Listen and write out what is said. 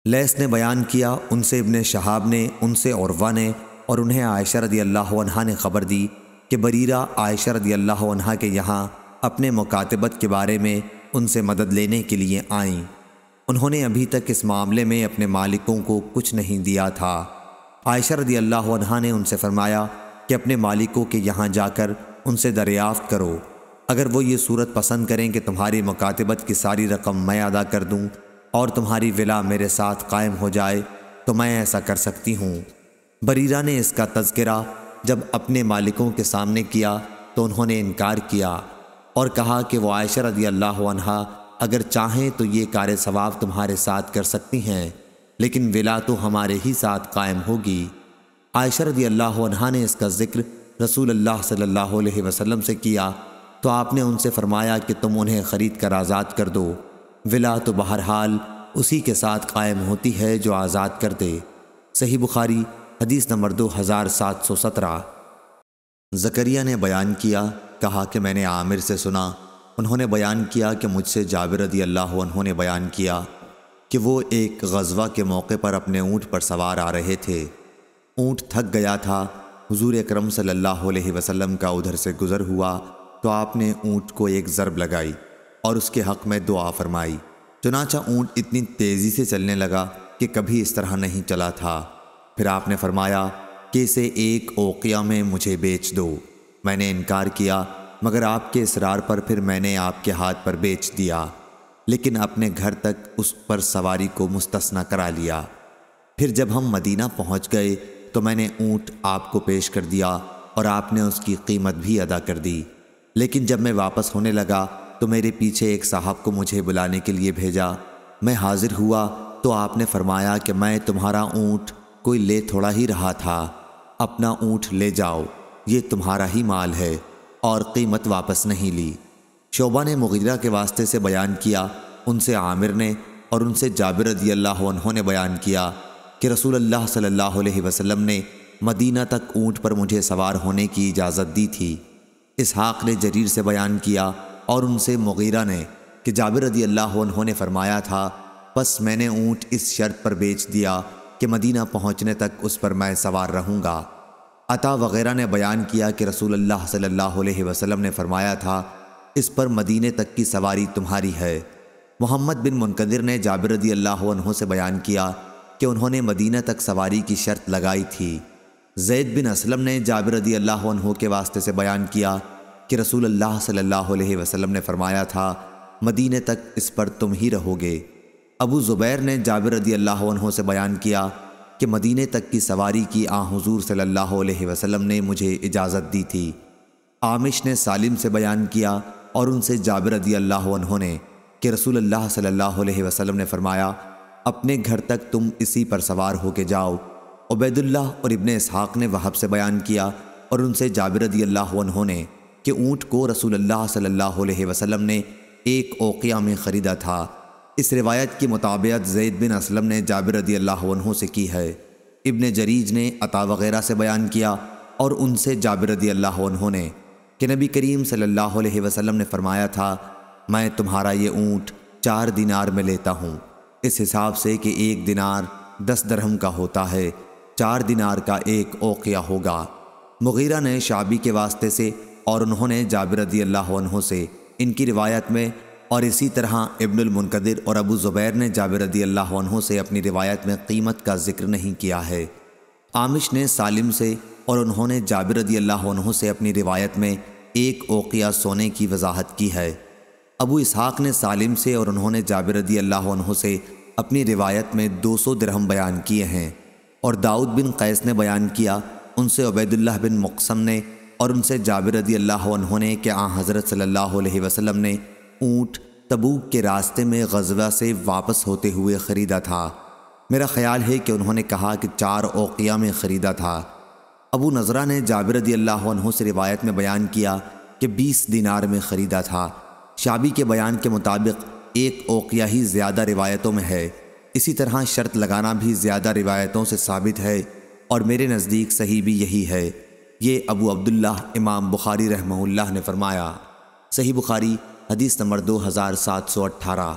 لیث نے بیان کیا، ان سے ابن شہاب نے، ان سے عروہ نے، اور انہیں عائشہ رضی اللہ عنہا نے خبر دی کہ بریرہ عائشہ رضی اللہ عنہا کے یہاں اپنے مکاتبت کے بارے میں ان سے مدد لینے کے لیے آئیں۔ انہوں نے ابھی تک اس معاملے میں اپنے مالکوں کو کچھ نہیں دیا تھا۔ عائشہ رضی اللہ عنہا نے ان سے فرمایا کہ اپنے مالکوں کے یہاں جا کر ان سے دریافت کرو، اگر وہ یہ صورت پسند کریں کہ تمہاری مکاتبت کی ساری رقم میں ادا کر دوں اور تمہاری ولا میرے ساتھ قائم ہو جائے تو میں ایسا کر سکتی ہوں۔ بریرہ نے اس کا تذکرہ جب اپنے مالکوں کے سامنے کیا تو انہوں نے انکار کیا اور کہا کہ وہ عائشہ رضی اللہ عنہا اگر چاہیں تو یہ کار ثواب تمہارے ساتھ کر سکتی ہیں، لیکن ولا تو ہمارے ہی ساتھ قائم ہوگی۔ عائشہ رضی اللہ عنہا نے اس کا ذکر رسول اللہ صلی اللہ علیہ وسلم سے کیا تو آپ نے ان سے فرمایا کہ تم انہیں خرید کر آزاد کر دو، ولا تو بہرحال اسی کے ساتھ قائم ہوتی ہے جو آزاد کر دے۔ صحیح بخاری حدیث نمبر 2717۔ زکریا نے بیان کیا، کہا کہ میں نے عامر سے سنا، انہوں نے بیان کیا کہ مجھ سے جابر رضی اللہ عنہ نے بیان کیا کہ وہ ایک غزوہ کے موقع پر اپنے اونٹ پر سوار آ رہے تھے۔ اونٹ تھک گیا تھا، حضور اکرم صلی اللہ علیہ وسلم کا ادھر سے گزر ہوا تو آپ نے اونٹ کو ایک ضرب لگائی اور اس کے حق میں دعا فرمائی۔ چنانچہ اونٹ اتنی تیزی سے چلنے لگا کہ کبھی اس طرح نہیں چلا تھا۔ پھر آپ نے فرمایا کہ اسے ایک اوقیہ میں مجھے بیچ دو۔ میں نے انکار کیا، مگر آپ کے اصرار پر پھر میں نے آپ کے ہاتھ پر بیچ دیا، لیکن اپنے گھر تک اس پر سواری کو مستثنی کرا لیا۔ پھر جب ہم مدینہ پہنچ گئے تو میں نے اونٹ آپ کو پیش کر دیا اور آپ نے اس کی قیمت بھی ادا کر دی۔ لیکن جب میں واپس ہونے لگا تو میرے پیچھے ایک صاحب کو مجھے بلانے کے لیے بھیجا۔ میں حاضر ہوا تو آپ نے فرمایا کہ میں تمہارا اونٹ کوئی لے تھوڑا ہی رہا تھا، اپنا اونٹ لے جاؤ، یہ تمہارا ہی مال ہے، اور قیمت واپس نہیں لی۔ شعبہ نے مغیرہ کے واسطے سے بیان کیا، ان سے عامر نے اور ان سے جابر رضی اللہ عنہ نے بیان کیا کہ رسول اللہ صلی اللہ علیہ وسلم نے مدینہ تک اونٹ پر مجھے سوار ہونے کی اجازت دی تھی۔ اسحاق نے جریر سے بیان کیا اور ان سے مغیرہ نے کہ جابر رضی اللہ عنہ نے فرمایا تھا، پس میں نے اونٹ اس شرط پر بیچ دیا کہ مدینہ پہنچنے تک اس پر میں سوار رہوں گا۔ عطا وغیرہ نے بیان کیا کہ رسول اللہ صلی اللہ علیہ وسلم نے فرمایا تھا، اس پر مدینے تک کی سواری تمہاری ہے۔ محمد بن منقدر نے جابر رضی اللہ عنہ سے بیان کیا کہ انہوں نے مدینہ تک سواری کی شرط لگائی تھی۔ زید بن اسلم نے جابر رضی اللہ عنہ کے واسطے سے بیان کیا کہ رسول اللہ صلی اللہ علیہ وسلم نے فرمایا تھا، مدینے تک اس پر تم ہی رہو گے۔ ابو زبیر نے جابر رضی اللہ عنہ سے بیان کیا کہ مدینے تک کی سواری کی حضور صلی اللہ علیہ وسلم نے مجھے اجازت دی تھی۔ عامش نے سالم سے بیان کیا اور ان سے جابر رضی اللہ عنہ نے کہ رسول اللہ صلی اللہ علیہ وسلم نے فرمایا، اپنے گھر تک تم اسی پر سوار ہو کے جاؤ۔ عبید اللہ اور ابن اسحاق نے وہب سے بیان کیا اور ان سے جابر رضی اللہ عنہ نے کہ اونٹ کو رسول اللہ صلی اللہ علیہ وسلم نے ایک اوقیہ میں خریدا تھا۔ اس روایت کی مطابقت زید بن اسلم نے جابر رضی اللہ عنہ سے کی ہے۔ ابن جریج نے عطا وغیرہ سے بیان کیا اور ان سے جابر رضی اللہ عنہ نے کہ نبی کریم صلی اللہ علیہ وسلم نے فرمایا تھا، میں تمہارا یہ اونٹ 4 دینار میں لیتا ہوں، اس حساب سے کہ 1 دینار 10 درہم کا ہوتا ہے، 4 دینار کا ایک اوقیہ ہوگا۔ مغیرہ نے شعبی کے واسطے سے اور انہوں نے جابر رضی اللہ عنہ سے ان کی روایت میں، اور اسی طرح ابن المنقدر اور ابو زبیر نے جابر رضی اللہ عنہ سے اپنی روایت میں قیمت کا ذکر نہیں کیا ہے۔ عامش نے سالم سے اور انہوں نے جابر رضی اللہ عنہ سے اپنی روایت میں 1 اوقیہ سونے کی وضاحت کی ہے۔ ابو اسحاق نے سالم سے اور انہوں نے جابر رضی اللہ عنہ سے اپنی روایت میں 200 درہم بیان کیے ہیں، اور داؤد بن قیس نے بیان کیا، ان سے عبید اللہ بن مقسم نے اور ان سے جابر رضی اللہ عنہ نے کہ حضرت صلی اللہ علیہ وسلم نے اونٹ تبوک کے راستے میں غزوہ سے واپس ہوتے ہوئے خریدا تھا۔ میرا خیال ہے کہ انہوں نے کہا کہ 4 اوقیہ میں خریدا تھا۔ ابو نضرہ نے جابر رضی اللہ عنہ سے روایت میں بیان کیا کہ 20 دینار میں خریدا تھا۔ شعبی کے بیان کے مطابق 1 اوقیہ ہی زیادہ روایتوں میں ہے۔ اسی طرح شرط لگانا بھی زیادہ روایتوں سے ثابت ہے، اور میرے نزدیک صحیح بھی یہی ہے۔ یہ ابو عبداللہ امام بخاری رحمہ اللہ نے فرمایا۔ صحیح بخاری حدیث نمبر 2718۔